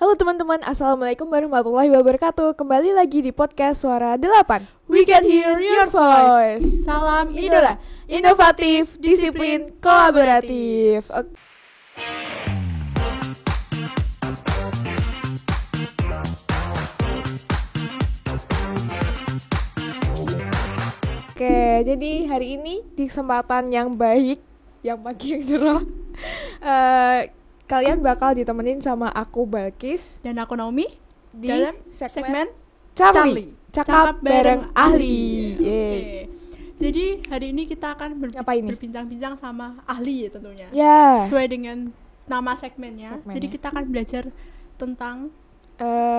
Halo teman-teman, Assalamualaikum warahmatullahi wabarakatuh. Kembali lagi di podcast Suara 8. We can hear your voice. Salam idola, inovatif, disiplin, kolaboratif. Oke, jadi hari ini di kesempatan yang baik, yang pagi yang cerah, kalian bakal ditemenin sama aku Balkis dan aku Naomi di dalam segmen Charlie, cakap bareng ahli. Okay. Jadi hari ini kita akan berbincang-bincang sama ahli ya tentunya. Sesuai dengan nama segmennya. Jadi kita akan belajar tentang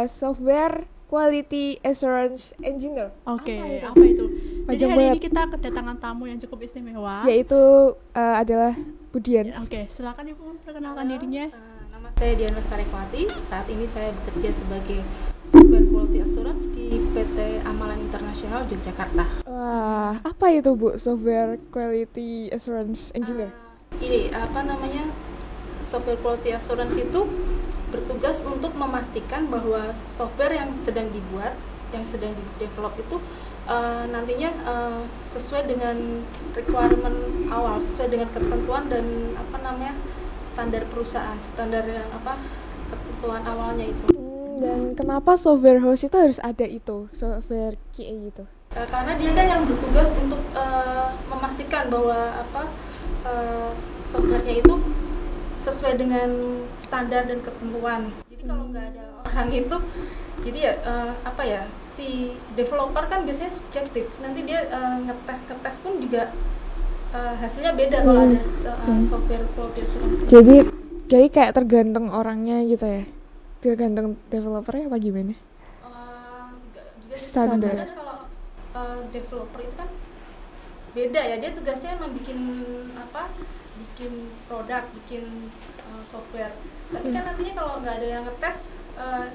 software quality assurance engineer. Oke, apa itu? Jadi hari ini kita kedatangan tamu yang cukup istimewa, yaitu adalah Budian. Oke, silakan Ibu perkenalkan dirinya. Nama saya Dian Lestarikwati. Saat ini saya bekerja sebagai Software Quality Assurance di PT Amalan Internasional Yogyakarta. Wah, apa itu Bu, Software Quality Assurance Engineer? Software Quality Assurance itu bertugas untuk memastikan bahwa software yang sedang dibuat, yang sedang di-develop itu nantinya sesuai dengan requirement awal, sesuai dengan ketentuan dan standar perusahaan, standar yang ketentuan awalnya itu. Dan kenapa software house itu harus ada itu, software QA itu? Karena dia kan yang bertugas untuk memastikan bahwa softwarenya itu sesuai dengan standar dan ketentuan. Jadi kalau nggak ada orang itu, jadi si developer kan biasanya subjektif. Nanti dia ngetes pun juga hasilnya beda kalau ada software quality assurance. Jadi kayak tergantung orangnya gitu ya, tergantung developernya apa gimana? Juga standar. Kalau developer itu kan beda ya, dia tugasnya emang bikin produk, bikin software. Tapi kan nantinya kalau nggak ada yang ngetes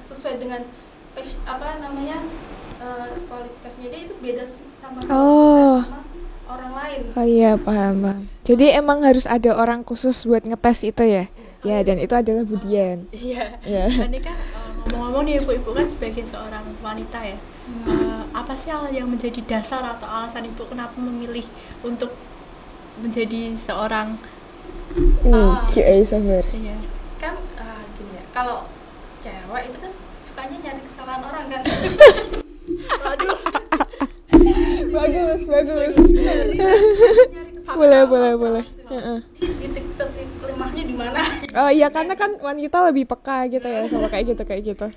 sesuai dengan kualifikasinya dia, itu beda sama orang lain. Oh iya, paham. Jadi emang harus ada orang khusus buat ngetes itu ya? Ya, dan itu adalah Budian. Iya. Ini kan ngomong-ngomong nih Ibu kan sebagai seorang wanita ya. Apa sih hal yang menjadi dasar atau alasan Ibu kenapa memilih untuk menjadi seorang QA software? Iya. Kan gini ya, kalau cewek itu kan sukanya nyari kesalahan orang kan. Waduh. Bagus. Boleh. Di titik lemahnya di mana? Oh iya, karena kan wanita lebih peka gitu ya sama kayak gitu.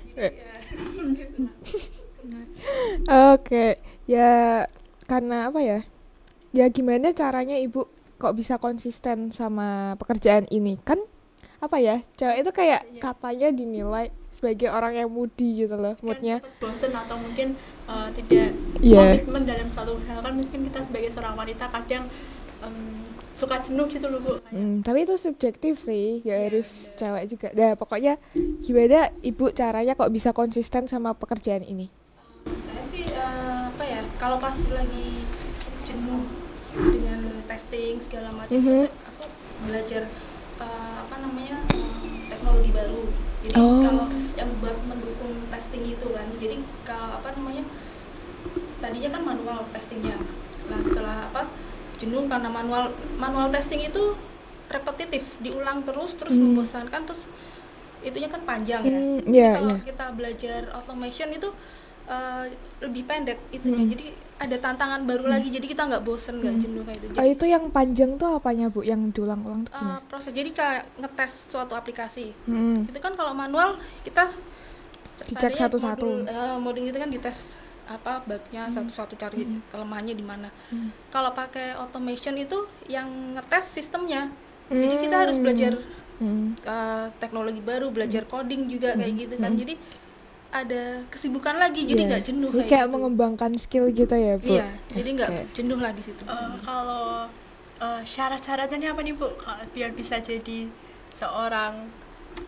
Oke, ya karena apa ya? Ya gimana caranya Ibu kok bisa konsisten sama pekerjaan ini? Kan apa ya, cewek itu kayak katanya dinilai sebagai orang yang moody gitu loh, moodnya kan bosen atau mungkin tidak komitmen dalam suatu hal. Kan mungkin kita sebagai seorang wanita kadang suka jenuh gitu loh Bu. Tapi itu subjektif sih, harus cewek juga. Nah pokoknya gimana Ibu caranya kok bisa konsisten sama pekerjaan ini? Saya sih kalau pas lagi jenuh dengan testing segala macam, aku belajar teknologi baru. Jadi kalau yang buat mendukung testing itu kan, jadi kalau tadinya kan manual testingnya. Nah setelah jenuh karena manual testing itu repetitif, diulang terus membosankan, terus itunya kan panjang ya. Jadi kalau kita belajar automation itu lebih pendek itunya, jadi ada tantangan baru lagi, jadi kita nggak bosen, nggak jenuh kayak itu. Jadi, itu yang panjang tuh apanya Bu, yang diulang-ulang tuh gimana? Proses, jadi kayak ngetes suatu aplikasi. Itu kan kalau manual kita dicek satu-satu, modul itu kan dites bugnya satu-satu, cari kelemahannya di mana. Kalau pakai automation itu yang ngetes sistemnya, jadi kita harus belajar teknologi baru, belajar coding juga kayak gitu kan. Jadi ada kesibukan lagi, jadi nggak jenuh kayak gitu. Mengembangkan skill gitu ya Bu. Iya, jadi nggak jenuh lah di situ. Kalau syarat-syaratnya apa nih Bu biar bisa jadi seorang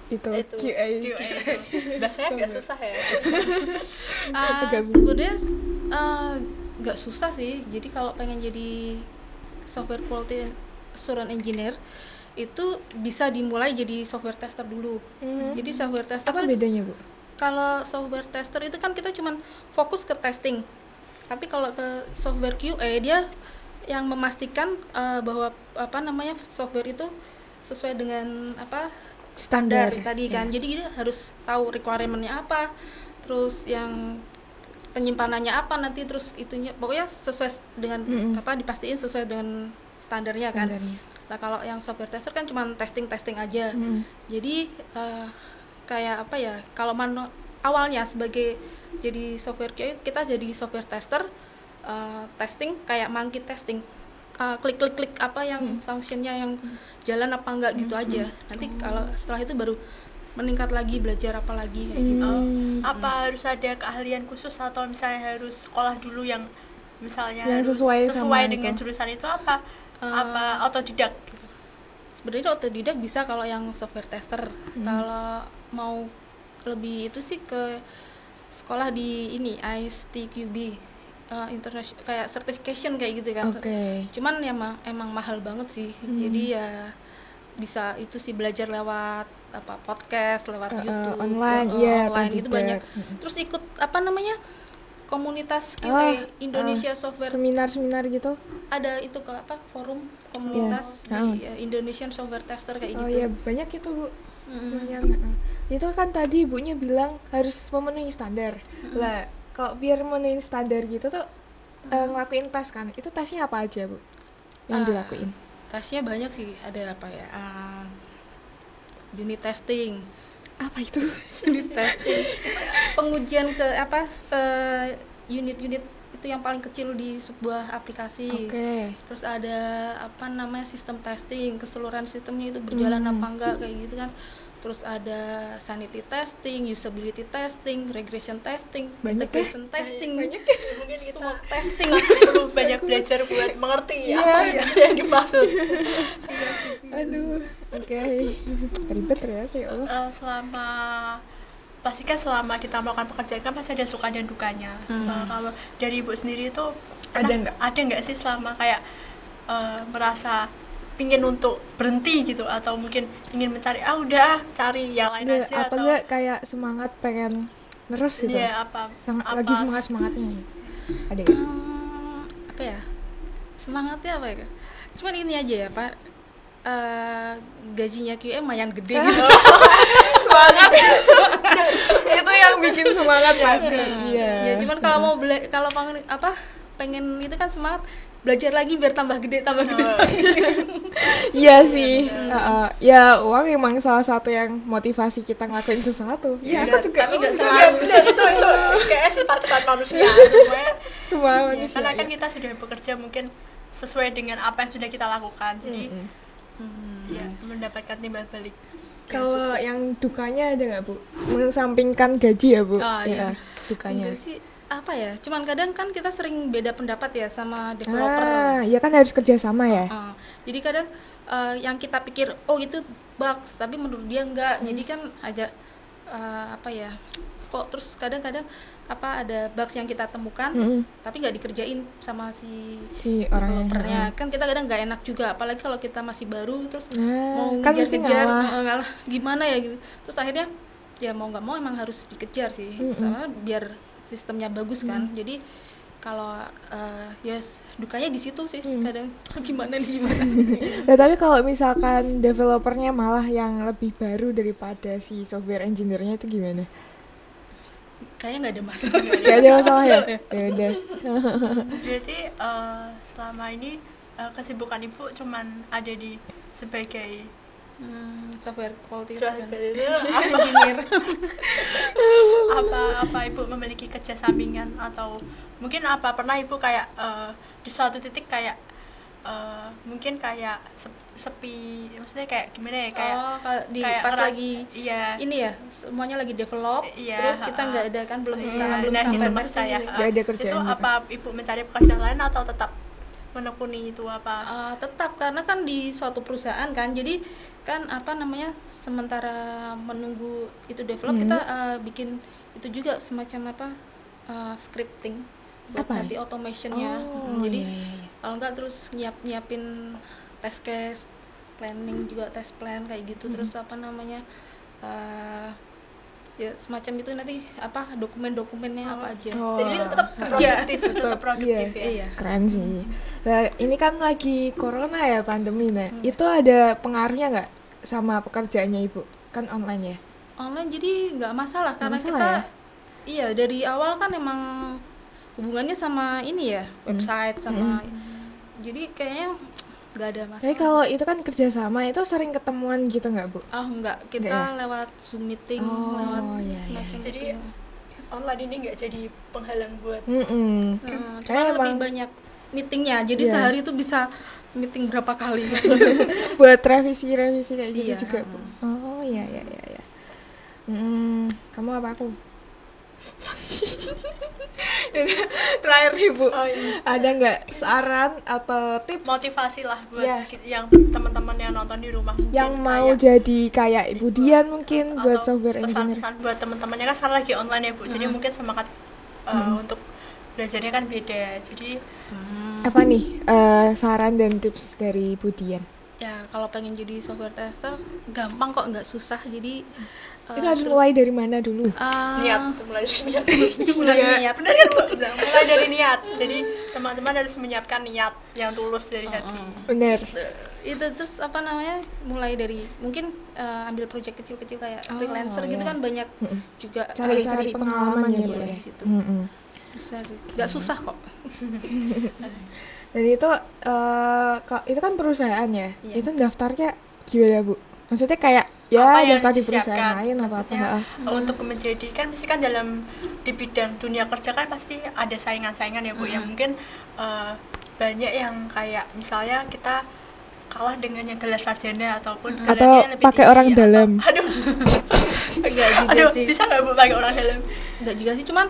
QA itu bahasanya nggak susah ya? Sebenarnya nggak susah sih. Jadi kalau pengen jadi software quality assurance engineer itu bisa dimulai jadi software tester dulu. Jadi software tester Apa tuh, bedanya, Bu? kalau software tester itu kan kita cuman fokus ke testing. Tapi kalau ke software QA dia yang memastikan bahwa software itu sesuai dengan standar tadi kan. Jadi dia harus tahu requirement-nya apa, terus yang penyimpanannya apa nanti, terus itunya pokoknya sesuai dengan dipastiin sesuai dengan standarnya kan. Nah kalau yang software tester kan cuma testing aja. Jadi kayak kalau awalnya sebagai jadi software QA, kita jadi software tester, testing kayak monkey testing, klik apa yang functionnya yang jalan apa enggak gitu aja. Nanti kalau setelah itu baru meningkat lagi, belajar apa lagi kayak gitu. Apa harus ada keahlian khusus atau misalnya harus sekolah dulu yang misalnya yang harus sesuai dengan jurusan itu, apa otodidak gitu? Sebenarnya otodidak bisa kalau yang software tester. Kalau mau lebih itu sih ke sekolah di ini ISTQB, international kayak certification kayak gitu kan. Cuman ya emang mahal banget sih. Jadi ya bisa itu sih belajar lewat podcast, lewat YouTube, online itu banyak. Terus ikut komunitas QA Indonesia Software, seminar gitu. Ada itu forum komunitas di Indonesian Software Tester kayak gitu. Iya, banyak itu, Bu. Banyak. Itu kan tadi Ibunya bilang harus memenuhi standar. Lah, kalau biar memenuhi standar gitu tuh ngelakuin tes kan. Itu tesnya apa aja, Bu? Yang dilakuin? Tesnya banyak sih. Ada unit testing. Apa itu? Unit testing. Pengujian ke unit-unit itu yang paling kecil di sebuah aplikasi. Terus ada sistem testing, keseluruhan sistemnya itu berjalan apa enggak kayak gitu kan. Terus ada sanity testing, usability testing, regression testing, integration testing. Mungkin kita testing perlu banyak belajar buat mengerti apa sih yang dimaksud. Aduh, ribet ternyata ya Allah. Selama kita melakukan pekerjaan kan pasti ada suka dan dukanya. Kalau dari Ibu sendiri itu ada nggak sih selama kayak merasa pingin untuk berhenti gitu, atau mungkin ingin mencari udah cari yang lain aja, atau enggak kayak semangat pengen terus gitu? Lagi semangatnya ada ya? Semangatnya apa ya? Cuman ini aja ya Pak, gajinya QM lumayan gede gitu. Semangat itu yang bikin semangat pasti. Ya cuman kalau pengen itu kan semangat, belajar lagi biar tambah gede. Iya sih. Ya uang emang salah satu yang motivasi kita ngelakuin sesuatu. Iya, aku juga. Tapi nggak selalu. Itu kayak sifat manusia. Semua manusia. Karena kan kita sudah bekerja mungkin sesuai dengan apa yang sudah kita lakukan. Jadi mendapatkan timbal balik. Kalau yang dukanya ada nggak, Bu? Mengesampingkan gaji ya, Bu? Iya. Dukanya. Enggak sih. Cuman kadang kan kita sering beda pendapat ya sama developer. Ya kan harus kerja sama ya. Jadi kadang yang kita pikir itu bugs, tapi menurut dia enggak. Jadi kan agak kok terus kadang-kadang ada bugs yang kita temukan tapi nggak dikerjain sama si orang developernya. Kan kita kadang nggak enak juga, apalagi kalau kita masih baru terus mau ngejar ngalah gimana ya gitu. Terus akhirnya ya mau nggak mau emang harus dikejar sih, soalnya biar sistemnya bagus kan. Jadi kalau dukanya di situ sih kadang gimana. Nah, tapi kalau misalkan developernya malah yang lebih baru daripada si software engineer-nya itu gimana? Kayaknya nggak ada masalah. Nggak ada masalah ya? Ya udah. Berarti selama ini kesibukan Ibu cuman ada di sebagai software quality engineer. apa Ibu memiliki kerja sampingan, atau mungkin pernah Ibu kayak di suatu titik kayak mungkin kayak sepi, maksudnya kayak gimana ya, kayak pas lagi ini ya semuanya lagi develop, terus kita nggak ada kan belum sampai maksud saya nggak ada kerjaan. Itu apa Ibu mencari pekerjaan lain atau tetap menekuni itu tetap, karena kan di suatu perusahaan kan, jadi kan sementara menunggu itu develop kita bikin itu juga semacam scripting buat nanti automationnya. Jadi kalau enggak terus nyiapin test case, planning juga, tes plan kayak gitu. Terus apa namanya, ya semacam itu nanti apa dokumen-dokumennya apa aja. Oh. Jadi tetap produktif, tetap produktif ya. Iya. Keren sih. Nah, ini kan lagi corona ya, pandemi. Nah, itu ada pengaruhnya nggak sama pekerjaannya Ibu? Kan online ya? Online jadi nggak masalah karena masalah kita ya? iya dari awal kan emang hubungannya sama ini ya, website sama jadi kayaknya nggak ada masalah. Tapi kalau itu kan kerjasama, itu sering ketemuan gitu nggak Bu? Enggak, kita Nggak ya? lewat Zoom meeting, Oh, lewat iya, semacam Jadi itu. online ini nggak jadi penghalang buat Mm-mm. Cuma Kayak lebih emang banyak meetingnya, jadi Iya. sehari itu bisa meeting berapa kali. buat revisi kayak gitu Iya. juga Bu. Oh iya. Kamu apa aku? Terakhir nih Bu, oh, iya. ada nggak saran atau tips motivasi lah buat Iya. yang teman-teman yang nonton di rumah mungkin yang mau kayak- jadi kayak Ibu Dian mungkin buat atau software engineer? pesan-pesan buat teman-temannya kan sekarang lagi online ya Bu, jadi mungkin semangat untuk belajarnya kan beda, jadi Apa nih saran dan tips dari Bu Dian? Ya kalau pengen jadi software tester gampang kok, nggak susah. Jadi Itu harus mulai dari mana dulu? niat, mulai dari niat. mulai niat. Benar kan Bu? Mulai dari niat, jadi teman-teman harus menyiapkan niat yang tulus dari hati. Bener. Itu terus apa namanya, mulai dari mungkin ambil project kecil-kecil kayak freelancer gitu iya. kan banyak juga Cari pengalaman ya Bu di ya. situ. Mm-mm. Bisa sih, nggak susah kok. Dan itu itu kan perusahaan ya. Iya. Itu daftarnya gimana Bu? Maksudnya kayak ya Apa yang daftar di disiapkan? perusahaan lain apa Maksudnya, apa? untuk menjadi kan pasti kan dalam di bidang dunia kerja kan pasti ada saingan-saingan ya Bu, yang mungkin banyak yang kayak misalnya kita kalah dengan yang gelar sarjana ataupun Atau gelarnya yang lebih pakai tinggi, orang atau- dalam. aduh Enggak juga aduh sih. bisa nggak Bu pakai orang dalam? Enggak juga sih, cuman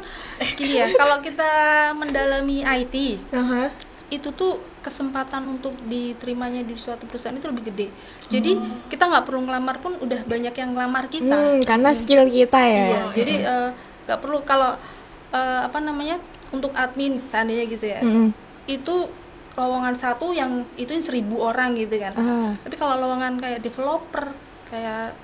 gini ya, kalau kita mendalami IT Aha. itu tuh kesempatan untuk diterimanya di suatu perusahaan itu lebih gede. Jadi kita nggak perlu ngelamar pun udah banyak yang ngelamar kita. Karena skill kita ya. Iya, jadi nggak perlu kalau apa namanya, untuk admin seandainya gitu ya. Mm-mm. Itu lowongan satu yang itu 1.000 orang gitu kan. Ah. Tapi kalau lowongan kayak developer, kayak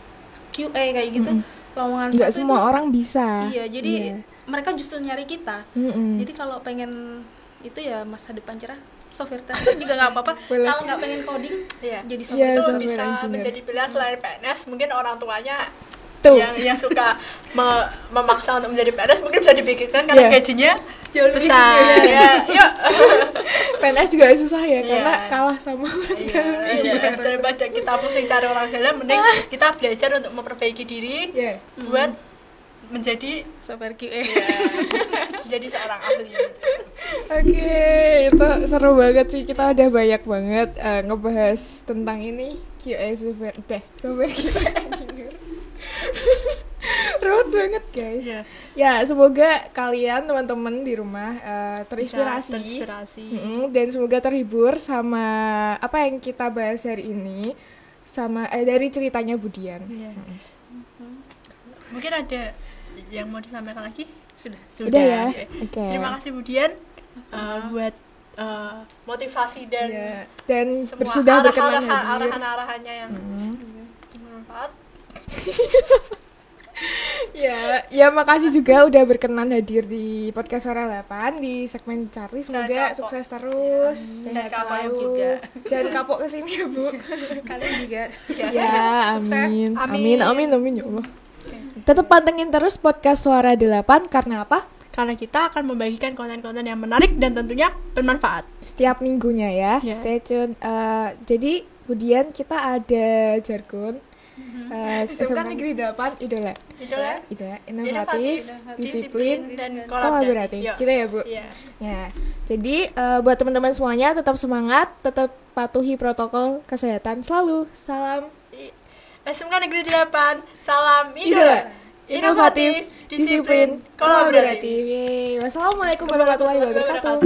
QA kayak gitu, lowongan Nggak satu semua itu orang bisa. iya, jadi mereka justru nyari kita. Mm-mm. Jadi kalau pengen itu ya masa depan cerah, software tester juga nggak apa-apa. Boleh. Kalau nggak pengen coding, Iya. jadi Iya, software Itu tester. software bisa engineer. menjadi pilihan selain PNS, mungkin orang tuanya Tuh. yang suka memaksa untuk menjadi PNS mungkin bisa dipikirkan karena Iya. gajinya Jauh lebih besar gede. ya. Yuk. PNS juga susah ya Iya. karena kalah sama orang dalam. Iya, daripada kita pusing cari orang dalam, mending kita belajar untuk memperbaiki diri Iya. buat menjadi Software QA. jadi seorang ahli gitu. Oke, itu seru banget sih. Kita udah banyak banget ngebahas tentang ini QA software QA engineer. Ruwet banget guys. Iya. Ya semoga kalian teman-teman di rumah terinspirasi, Terinspirasi. Dan semoga terhibur sama apa yang kita bahas hari ini, sama dari ceritanya Budian. Iya. Mungkin ada yang mau disampaikan lagi? Sudah. Udah ya? Oke. Oke. Terima kasih Budian buat motivasi dan Ya, dan semua sudah berkenan hadir. arahan-arahannya yang bermanfaat. Ya makasih juga udah berkenan hadir di podcast Suara 8 di segmen Charlie. Jangan Semoga kapok. sukses terus, Jangan sehat kapok selalu. juga. Jangan kapok kesini ya Bu. Kalian juga. Ya, Sukses. amin ya Allah. Tetap pantengin terus podcast Suara 8 karena apa? Karena kita akan membagikan konten-konten yang menarik dan tentunya bermanfaat. Setiap minggunya ya. Ya. Stay tune. Jadi kemudian kita ada jargon. SMK Negeri 8 idola. Itulah Inovatif, disiplin, dan kolaboratif. Yuk. Gitu ya Bu. Iya. Ya, jadi buat teman-teman semuanya tetap semangat, tetap patuhi protokol kesehatan selalu. Salam SMK Negeri 8, salam idola, idola, inovatif, disiplin, kolaboratif. Yeay. Wassalamualaikum warahmatullahi wabarakatuh.